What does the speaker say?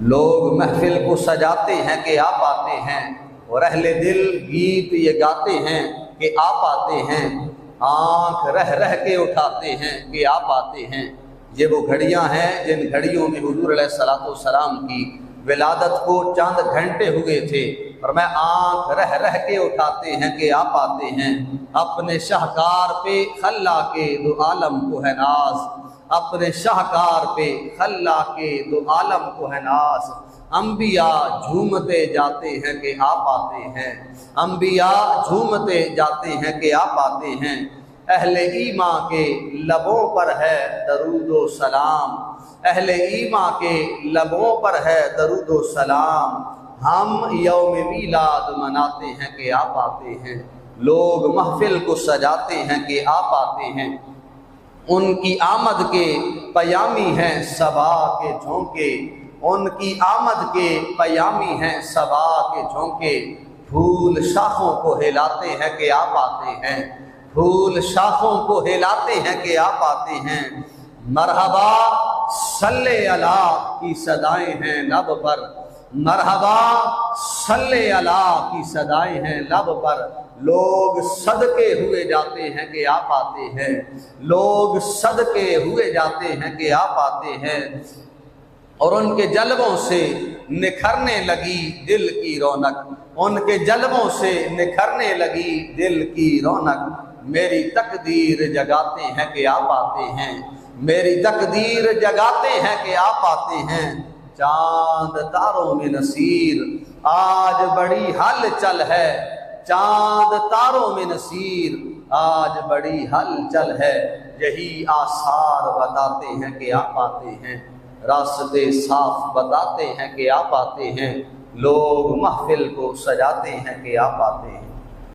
لوگ محفل کو سجاتے ہیں کہ آپ آتے ہیں، اور اہل دل گیت یہ گاتے ہیں کہ آپ آتے ہیں، آنکھ رہ رہ کے اٹھاتے ہیں کہ آپ آتے ہیں۔ یہ وہ گھڑیاں ہیں جن گھڑیوں میں حضور علیہ السلام کی ولادت کو چند گھنٹے ہوئے تھے، اور میں آنکھ رہ رہ کے اٹھاتے ہیں کہ آپ آتے ہیں۔ اپنے شاہکار پہ خلا کے دو عالم کو ہے ناز، اپنے شاہکار پہ خلا کے دو عالم کو ہے ناز۔ انبیاء جھومتے جاتے ہیں کہ آپ آتے ہیں، انبیاء جھومتے جاتے ہیں کہ آپ آتے ہیں۔ اہل ایمان کے لبوں پر ہے درود و سلام، اہل ایمان کے لبوں پر ہے درود و سلام۔ ہم یوم میلاد مناتے ہیں کہ آپ آتے ہیں، لوگ محفل کو سجاتے ہیں کہ آپ آتے ہیں۔ ان کی آمد کے پیامی ہیں صبا کے جھونکے، ان کی آمد کے پیامی ہیں صبا کے جھونکے۔ پھول شاخوں کو ہلاتے ہیں کہ آپ آتے ہیں، پھول شاخوں کو ہلاتے ہیں کہ آپ آتے ہیں۔ مرحبا صلی اللہ کی صدائیں ہیں لب پر، مرحبا صلی اللہ کی صدائیں ہیں لب پر۔ لوگ صدقے ہوئے جاتے ہیں کہ آپ آتے ہیں، لوگ صدقے ہوئے جاتے ہیں کہ آپ آتے ہیں۔ اور ان کے جلووں سے نکھرنے لگی دل کی رونق، ان کے جلووں سے نکھرنے لگی دل کی رونق۔ میری تقدیر جگاتے ہیں کہ آپ آتے ہیں، میری تقدیر جگاتے ہیں کہ آپ آتے ہیں۔ چاند تاروں میں نصیر آج بڑی ہلچل ہے، چاند تاروں میں نصیر آج بڑی ہلچل ہے۔ یہی آثار بتاتے ہیں کہ آپ آتے ہیں، راستے صاف بتاتے ہیں کہ آپ آتے ہیں۔ لوگ محفل کو سجاتے ہیں کہ آپ آتے ہیں۔